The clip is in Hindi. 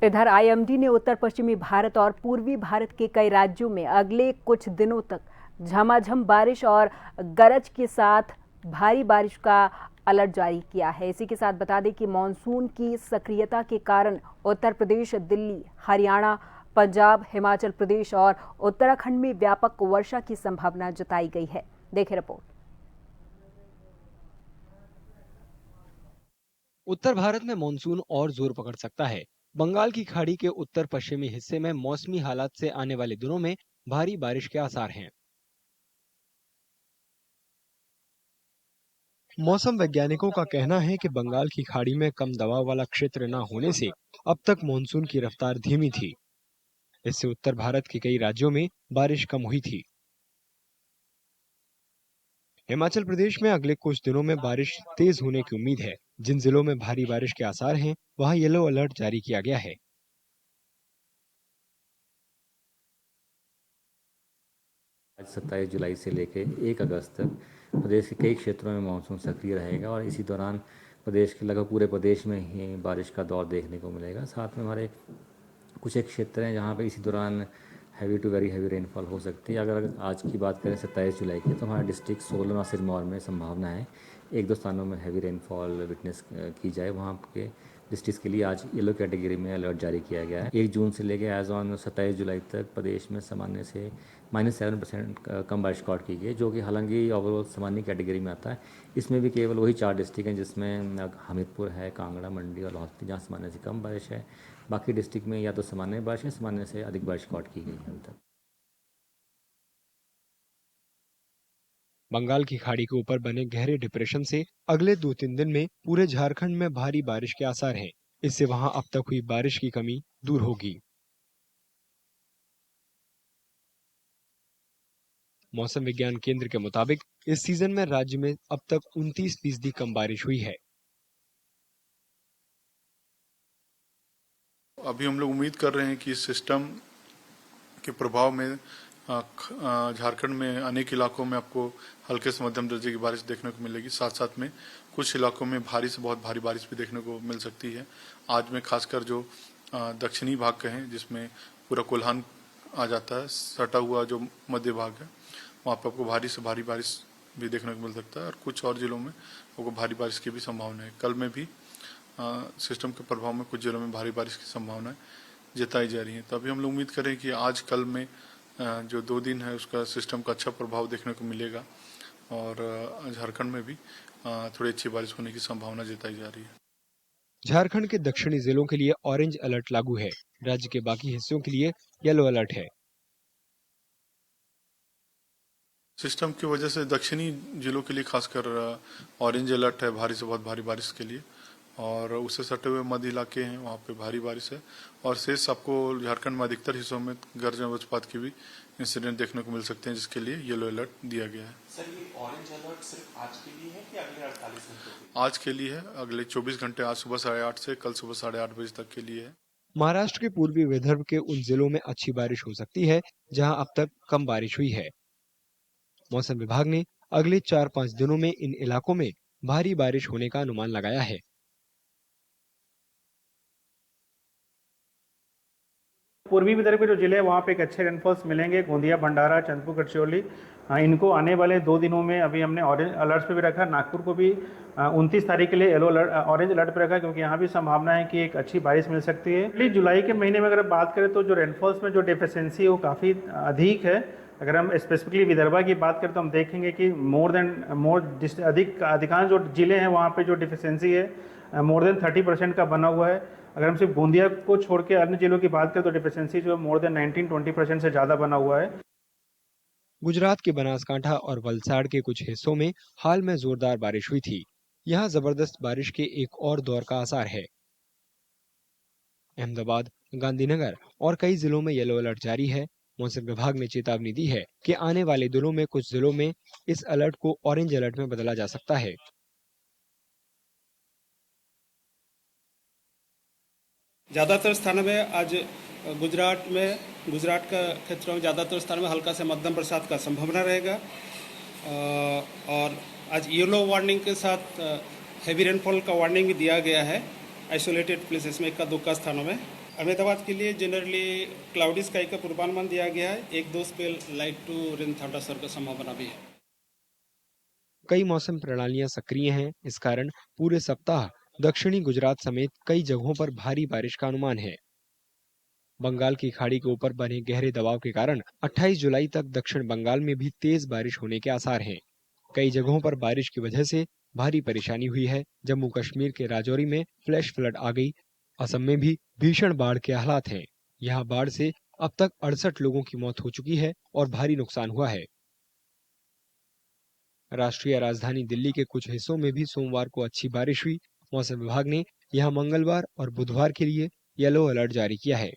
इधर आईएमडी ने उत्तर पश्चिमी भारत और पूर्वी भारत के कई राज्यों में अगले कुछ दिनों तक झमाझम बारिश और गरज के साथ भारी बारिश का अलर्ट जारी किया है। इसी के साथ बता दें कि मानसून की सक्रियता के कारण उत्तर प्रदेश, दिल्ली, हरियाणा, पंजाब, हिमाचल प्रदेश और उत्तराखंड में व्यापक वर्षा की संभावना जताई गई है। देखें रिपोर्ट। उत्तर भारत में मानसून और जोर पकड़ सकता है। बंगाल की खाड़ी के उत्तर पश्चिमी हिस्से में मौसमी हालात से आने वाले दिनों में भारी बारिश के आसार हैं। मौसम वैज्ञानिकों का कहना है कि बंगाल की खाड़ी में कम दबाव वाला क्षेत्र न होने से अब तक मानसून की रफ्तार धीमी थी। इससे उत्तर भारत के कई राज्यों में बारिश कम हुई थी। हिमाचल प्रदेश में अगले कुछ दिनों में बारिश तेज होने की उम्मीद है। जिन जिलों में भारी बारिश के आसार हैं, वहां येलो अलर्ट जारी किया गया है। आज 27 जुलाई से लेकर 1 अगस्त तक प्रदेश के कई क्षेत्रों में मानसून सक्रिय रहेगा और इसी दौरान प्रदेश के लगभग पूरे प्रदेश में ही बारिश का दौर देखने को मिलेगा। साथ में हमारे कुछ एक क्षेत्र हैं जहाँ पे इसी दौरान heavy to very heavy rainfall हो सकती है। अगर आज की बात करें 27 जुलाई की, तो हमारे डिस्ट्रिक्ट सोलन और सिरमौर में संभावना है 1-2 स्थानों में हैवी रेनफॉल विटनेस की जाए। वहाँ के डिस्ट्रिक्ट के लिए आज येलो कैटेगरी में अलर्ट जारी किया गया है। 1 जून से लेकर एज ऑन 27 जुलाई तक प्रदेश में सामान्य से -7% कम बारिश रिकॉर्ड की गई, जो कि हालांकि ओवरऑल सामान्य कैटेगरी में आता है। इसमें भी केवल वही 4 डिस्ट्रिक्ट हैं जिसमें हमीरपुर है, कांगड़ा, मंडी और लाहौल जहाँ सामान्य से कम बारिश है। बाकी डिस्ट्रिक्ट में या तो सामान्य बारिश है, सामान्य से अधिक बारिश रिकॉर्ड की गई है अभी तक। बंगाल की खाड़ी के ऊपर बने गहरे डिप्रेशन से अगले 2-3 दिन में पूरे झारखंड में भारी बारिश के आसार हैं। इससे वहां अब तक हुई बारिश की कमी दूर होगी। मौसम विज्ञान केंद्र के मुताबिक इस सीजन में राज्य में अब तक 29% कम बारिश हुई है। अभी हम लोग उम्मीद कर रहे हैं कि इस सिस्टम के प्रभाव में झारखंड में अनेक इलाकों में आपको हल्के से मध्यम दर्जे की बारिश देखने को मिलेगी। साथ साथ में कुछ इलाकों में भारी से बहुत भारी बारिश भी देखने को मिल सकती है। आज में खासकर जो दक्षिणी भाग कहें, जिसमें पूरा कोल्हान आ जाता है, सटा हुआ जो मध्य भाग है, वहाँ पर आपको भारी से भारी बारिश भी देखने को मिल सकता है और कुछ और जिलों में आपको भारी बारिश की भी संभावना है। कल में भी सिस्टम के प्रभाव में कुछ जिलों में भारी बारिश की संभावना जताई जा रही है। तो अभी हम लोग उम्मीद करें कि आज कल में जो 2 दिन है उसका सिस्टम का अच्छा प्रभाव देखने को मिलेगा और झारखंड में भी थोड़ी अच्छी बारिश होने की संभावना जताई जा रही है। झारखंड के दक्षिणी जिलों के लिए ऑरेंज अलर्ट लागू है। राज्य के बाकी हिस्सों के लिए येलो अलर्ट है। सिस्टम की वजह से दक्षिणी जिलों के लिए खासकर ऑरेंज अलर्ट है भारी से बहुत भारी बारिश के लिए, और उससे सटे हुए मध्य इलाके हैं वहाँ पे भारी बारिश है। और शेष आपको झारखंड में अधिकतर हिस्सों में गर्जन वज्रपात की भी इंसिडेंट देखने को मिल सकते हैं, जिसके लिए येलो अलर्ट दिया गया है। सर, ये ऑरेंज अलर्ट सिर्फ आज के लिए है कि अगले 48 घंटों? आज के लिए है, अगले 24 घंटे, आज सुबह 8:30 से कल सुबह 8:30 बजे तक के लिए है। महाराष्ट्र के पूर्वी विदर्भ के उन जिलों में अच्छी बारिश हो सकती है जहां अब तक कम बारिश हुई है। मौसम विभाग ने अगले 4-5 दिनों में इन इलाकों में भारी बारिश होने का अनुमान लगाया है। पूर्वी विदर्भ के जो जिले हैं वहाँ पे एक अच्छे रेनफॉल्स मिलेंगे। गोंदिया, भंडारा, चंद्रपुर, गढ़चिरौली, इनको आने वाले 2 दिनों में अभी हमने ऑरेंज अलर्ट पे भी रखा। नागपुर को भी 29 तारीख के लिए येलो अलर्ट, ऑरेंज अलर्ट पे रखा, क्योंकि यहाँ भी संभावना है कि एक अच्छी बारिश मिल सकती है। जुलाई के महीने में अगर बात करें तो जो रेनफॉल्स में जो डेफिशिएंसी है वो काफ़ी अधिक है। अगर हम स्पेसिफिकली विदर्भा की बात करें तो हम देखेंगे कि अधिकांश जो जिले हैं वहाँ पे जो डिफिशियंसी है मोर देन 30% का बना हुआ है। अगर हम सिर्फ गोंदिया को छोड़ के अन्य जिलों की बात करें तो डिफिशियंसी जो मोर देन 19-20% से ज़्यादा बना हुआ है। गुजरात के बनासकांठा और वलसाड़ के कुछ हिस्सों में हाल में जोरदार बारिश हुई थी। यहाँ जबरदस्त बारिश के एक और दौर का आसार है। अहमदाबाद, गांधीनगर और कई जिलों में येलो अलर्ट जारी है। मौसम विभाग ने चेतावनी दी है कि आने वाले दिनों में कुछ जिलों में इस अलर्ट को ऑरेंज अलर्ट में बदला जा सकता है। ज़्यादातर स्थानों में आज गुजरात का क्षेत्रों में ज़्यादातर स्थानों में हल्का से मध्यम बरसात का संभावना रहेगा। और आज येलो वार्निंग के साथ हैवी रेनफॉल का वार्निंग भी दिया गया है आइसोलेटेड प्लेसेस में, 1-2 स्थानों में। अहमदाबाद के लिए जनरली क्लाउडी स्काई का पूर्वानुमान दिया गया है। 1-2 spell light to rain thunderstorm का संभावना भी है। कई मौसम प्रणालियां सक्रिय हैं, इस कारण पूरे सप्ताह दक्षिणी गुजरात समेत कई जगहों पर भारी बारिश का अनुमान है। बंगाल की खाड़ी के ऊपर बने गहरे दबाव के कारण 28 जुलाई तक दक्षिण बंगाल में भी तेज बारिश होने के आसार हैं। कई जगहों पर बारिश की वजह से भारी परेशानी हुई है। जम्मू कश्मीर के राजौरी में फ्लैश फ्लड आ गई। असम में भी भीषण बाढ़ के हालात हैं। यहाँ बाढ़ से अब तक 68 लोगों की मौत हो चुकी है और भारी नुकसान हुआ है। राष्ट्रीय राजधानी दिल्ली के कुछ हिस्सों में भी सोमवार को अच्छी बारिश हुई। मौसम विभाग ने यहां मंगलवार और बुधवार के लिए येलो अलर्ट जारी किया है।